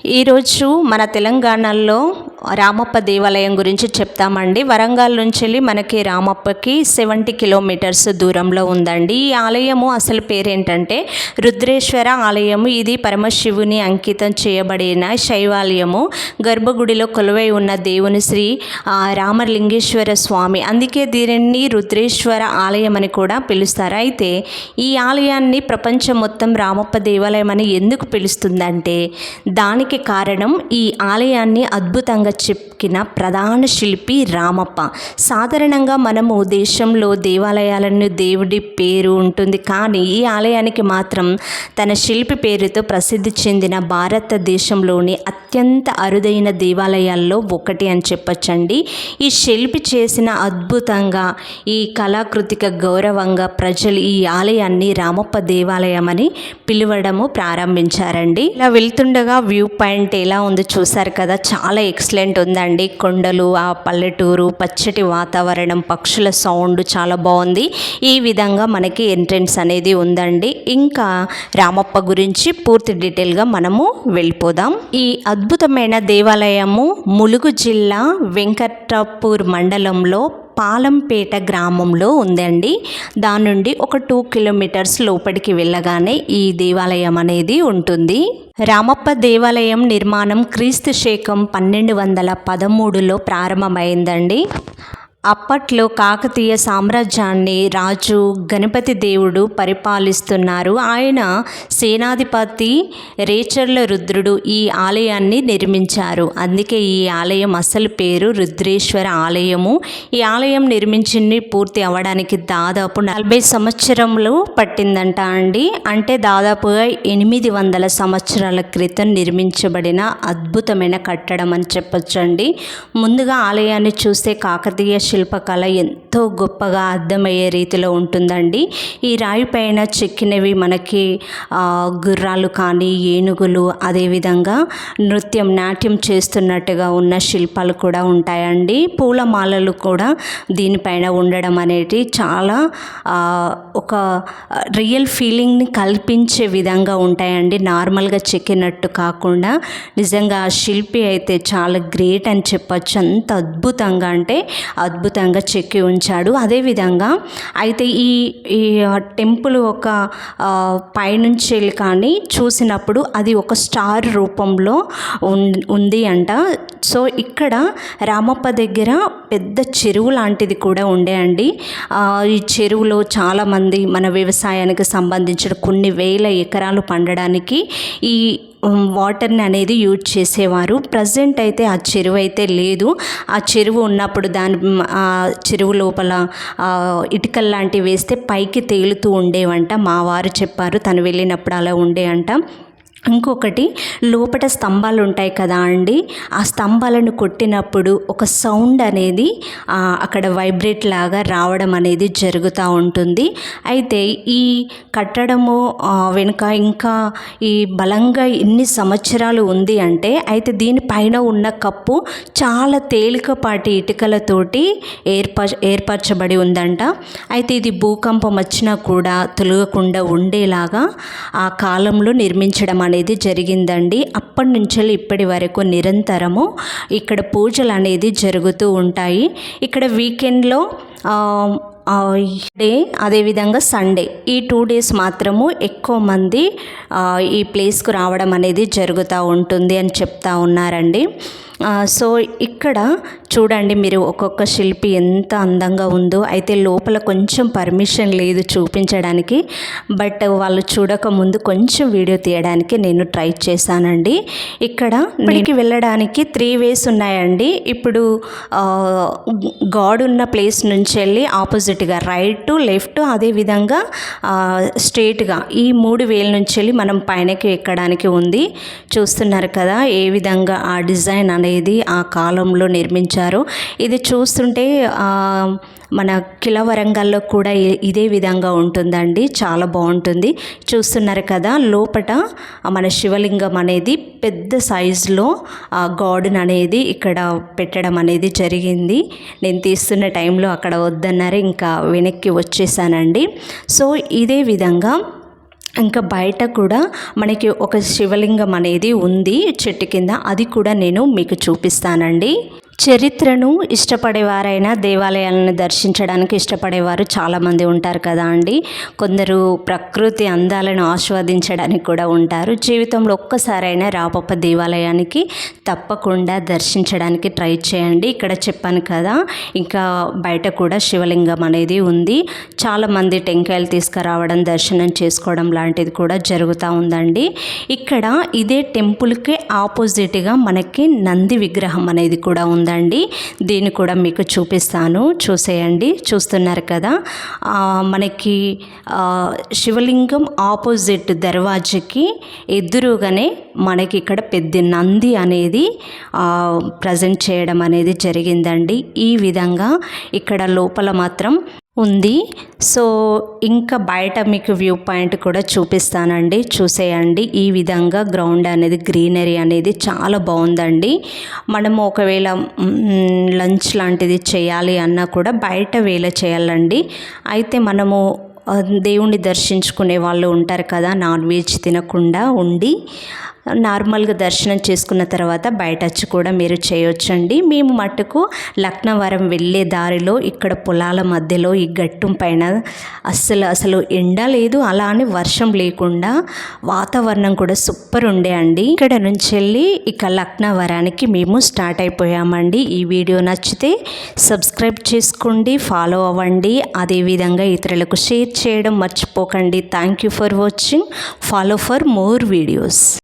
ఈరోజు మన తెలంగాణలో రామప్ప దేవాలయం గురించి చెప్తామండి. వరంగల్ నుంచి వెళ్ళి మనకి రామప్పకి 70 కిలోమీటర్స్ దూరంలో ఉందండి. ఈ ఆలయము అసలు పేరేంటంటే రుద్రేశ్వర ఆలయము. ఇది పరమశివుని అంకితం చేయబడిన శైవాలయము. గర్భగుడిలో కొలువై ఉన్న దేవుని శ్రీ రామలింగేశ్వర స్వామి, అందుకే దీనిని రుద్రేశ్వర ఆలయం అని కూడా పిలుస్తారు. అయితే ఈ ఆలయాన్ని ప్రపంచం మొత్తం రామప్ప దేవాలయం అని ఎందుకు పిలుస్తుందంటే దానికి కారణం ఈ ఆలయాన్ని అద్భుతంగా చెక్కిన ప్రధాన శిల్పి రామప్ప. సాధారణంగా మనము దేశంలో దేవాలయాలను దేవుడి పేరు ఉంటుంది, కానీ ఈ ఆలయానికి మాత్రం తన శిల్పి పేరుతో ప్రసిద్ధి చెందిన భారతదేశంలోని అత్యంత అరుదైన దేవాలయాల్లో ఒకటి అని చెప్పచ్చండి. ఈ శిల్పి చేసిన అద్భుతంగా ఈ కళాకృతిక గౌరవంగా ప్రజలు ఈ ఆలయాన్ని రామప్ప దేవాలయం అని పిలవడము ప్రారంభించారండి. ఇలా వెళ్తుండగా వ్యూ పాయింట్ ఎలా ఉందో చూసారు కదా, చాలా ఎక్సలెంట్ ఉందండి. కొండలు, ఆ పల్లెటూరు, పచ్చటి వాతావరణం, పక్షుల సౌండ్ చాలా బాగుంది. ఈ విధంగా మనకి ఎంట్రెన్స్ అనేది ఉందండి. ఇంకా రామప్ప గురించి పూర్తి డీటెయిల్గా మనము వెళ్ళిపోదాం. ఈ అద్భుతమైన దేవాలయము ములుగు జిల్లా వెంకటాపూర్ మండలంలో పాలంపేట గ్రామంలో ఉందండి. దాని నుండి ఒక 2 కిలోమీటర్స్ లోపలికి వెళ్ళగానే ఈ దేవాలయం అనేది ఉంటుంది. రామప్ప దేవాలయం నిర్మాణం క్రీస్తు శకం 1213లో ప్రారంభమైందండి. అప్పట్లో కాకతీయ సామ్రాజ్యాన్ని రాజు గణపతి దేవుడు పరిపాలిస్తున్నారు. ఆయన సేనాధిపతి రేచర్ల రుద్రుడు ఈ ఆలయాన్ని నిర్మించారు. అందుకే ఈ ఆలయం అసలు పేరు రుద్రేశ్వర ఆలయము. ఈ ఆలయం నిర్మించింది పూర్తి అవ్వడానికి దాదాపు 40 సంవత్సరములు పట్టిందంట అండి. అంటే దాదాపుగా 800 సంవత్సరాల క్రితం నిర్మించబడిన అద్భుతమైన కట్టడం అని చెప్పొచ్చండి. ముందుగా ఆలయాన్ని చూస్తే కాకతీయ శిల్పకళ ఎంతో గొప్పగా అర్థమయ్యే రీతిలో ఉంటుందండి. ఈ రాయి పైన చెక్కినవి మనకి గుర్రాలు కానీ, ఏనుగులు, అదేవిధంగా నాట్యం చేస్తున్నట్టుగా ఉన్న శిల్పాలు కూడా ఉంటాయండి. పూలమాలలు కూడా దీనిపైన ఉండడం అనేది చాలా ఒక రియల్ ఫీలింగ్ని కల్పించే విధంగా ఉంటాయండి. నార్మల్గా చెక్కినట్టు కాకుండా నిజంగా శిల్పి అయితే చాలా గ్రేట్ అని చెప్పచ్చు. అంత అద్భుతంగా అంటే అద్భుతంగా చెక్కి ఉంచాడు. అదేవిధంగా అయితే ఈ టెంపుల్ ఒక పైనుంచి వెళ్ళి కానీ చూసినప్పుడు అది ఒక స్టార్ రూపంలో ఉంది అంట. సో ఇక్కడ రామప్ప దగ్గర పెద్ద చెరువు లాంటిది కూడా ఉండే అండి. ఈ చెరువులో చాలామంది మన వ్యవసాయానికి సంబంధించిన కొన్ని వేల ఎకరాలు పండడానికి ఈ వాటర్ని అనేది యూజ్ చేసేవారు. ప్రజెంట్ అయితే ఆ చెరువు అయితే లేదు. ఆ చెరువు ఉన్నప్పుడు ఆ చెరువు లోపల ఇటుకలు లాంటివి వేస్తే పైకి తేలుతూ ఉండేవంట. మా వారు చెప్పారు, తను వెళ్ళినప్పుడు అలా ఉండే అంట. ఇంకొకటి, లోపల స్తంభాలు ఉంటాయి కదా అండి, ఆ స్తంభాలను కొట్టినప్పుడు ఒక సౌండ్ అనేది అక్కడ వైబ్రేట్ లాగా రావడం అనేది జరుగుతూ ఉంటుంది. అయితే ఈ కట్టడము వెనుక ఇంకా ఈ బలంగా ఎన్ని సంవత్సరాలు ఉంది అంటే, అయితే దీనిపైన ఉన్న కప్పు చాలా తేలికపాటి ఇటుకలతోటి ఏర్పరచబడి ఉందంట. అయితే ఇది భూకంపం వచ్చినా కూడా తొలగకుండా ఉండేలాగా ఆ కాలంలో నిర్మించడం అనేది జరిగిందండి. అప్పటి నుంచి ఇప్పటి వరకు నిరంతరము ఇక్కడ పూజలు అనేది జరుగుతూ ఉంటాయి. ఇక్కడ వీకెండ్లో డే, అదేవిధంగా సండే, ఈ 2 డేస్ మాత్రము ఎక్కువ మంది ఈ ప్లేస్కు రావడం అనేది జరుగుతూ ఉంటుంది అని చెప్తా ఉన్నారండి. సో ఇక్కడ చూడండి మీరు, ఒక్కొక్క శిల్పి ఎంత అందంగా ఉందో. అయితే లోపల కొంచెం పర్మిషన్ లేదు చూపించడానికి, బట్ వాళ్ళు చూడక ముందు కొంచెం వీడియో తీయడానికి నేను ట్రై చేశానండి. ఇక్కడ ఇక్కడికి వెళ్ళడానికి 3 వేస్ ఉన్నాయండి. ఇప్పుడు గాడ్ ఉన్న ప్లేస్ నుంచి వెళ్ళి ఆపోజిట్గా రైట్, లెఫ్ట్, అదేవిధంగా స్ట్రేట్గా ఈ 3 వేల నుంచి వెళ్ళి మనం పైనకి ఎక్కడానికి ఉంది. చూస్తున్నారు కదా ఏ విధంగా ఆ డిజైన్ అనేది ఆ కాలంలో నిర్మించారు. ఇది చూస్తుంటే మన కిల వరంగల్లో కూడా ఇదే విధంగా ఉంటుందండి. చాలా బాగుంటుంది. చూస్తున్నారు కదా లోపట మన శివలింగం అనేది పెద్ద సైజులో గార్డెన్ అనేది ఇక్కడ పెట్టడం అనేది జరిగింది. నేను తీస్తున్న టైంలో అక్కడ వద్దన్నారు, ఇంకా వెనక్కి వచ్చేసానండి. సో ఇదే విధంగా ఇంకా బయట కూడా మనకి ఒక శివలింగం అనేది ఉంది చెట్టు కింద, అది కూడా నేను మీకు చూపిస్తానండి. చరిత్రను ఇష్టపడేవారైనా దేవాలయాలను దర్శించడానికి ఇష్టపడేవారు చాలామంది ఉంటారు కదా అండి. కొందరు ప్రకృతి అందాలను ఆస్వాదించడానికి కూడా ఉంటారు. జీవితంలో ఒక్కసారైనా రామప్ప దేవాలయానికి తప్పకుండా దర్శించడానికి ట్రై చేయండి. ఇక్కడ చెప్పాను కదా, ఇంకా బయట కూడా శివలింగం అనేది ఉంది. చాలామంది టెంకాయలు తీసుకురావడం, దర్శనం చేసుకోవడం లాంటిది కూడా జరుగుతూ ఉందండి. ఇక్కడ ఇదే టెంపుల్కి ఆపోజిట్గా మనకి నంది విగ్రహం అనేది కూడా ఉందండి. దీన్ని కూడా మీకు చూపిస్తాను, చూసేయండి. చూస్తున్నారు కదా, మనకి శివలింగం ఆపోజిట్ దర్వాజకి ఎదురుగానే మనకి ఇక్కడ పెద్ద నంది అనేది ప్రజెంట్ చేయడం అనేది జరిగిందండి. ఈ విధంగా ఇక్కడ లోపల మాత్రం ఉంది. సో ఇంకా బయట మీకు వ్యూ పాయింట్ కూడా చూపిస్తానండి, చూసేయండి. ఈ విధంగా గ్రౌండ్ అనేది, గ్రీనరీ అనేది చాలా బాగుందండి. మనము ఒకవేళ లంచ్ లాంటిది చేయాలి అన్నా కూడా బయట వేళ చేయాలండి. అయితే మనము దేవుణ్ణి దర్శించుకునే వాళ్ళు ఉంటారు కదా, నాన్ వెజ్ తినకుండా ఉండి నార్మల్గా దర్శనం చేసుకున్న తర్వాత బయట వచ్చి కూడా మీరు చేయొచ్చండి. మేము మట్టుకు లక్నవరం వెళ్ళే దారిలో ఇక్కడ పొలాల మధ్యలో ఈ గట్టు పైన అసలు ఎండ లేదు, అలానే వర్షం లేకుండా వాతావరణం కూడా సూపర్ ఉండే అండి. ఇక్కడ నుంచి వెళ్ళి ఇక లక్నవరానికి మేము స్టార్ట్ అయిపోయామండి. ఈ వీడియో నచ్చితే సబ్స్క్రైబ్ చేసుకోండి, ఫాలో అవ్వండి. అదేవిధంగా ఇతరులకు షేర్ చేయడం మర్చిపోకండి. Thank you for watching. Follow for more videos.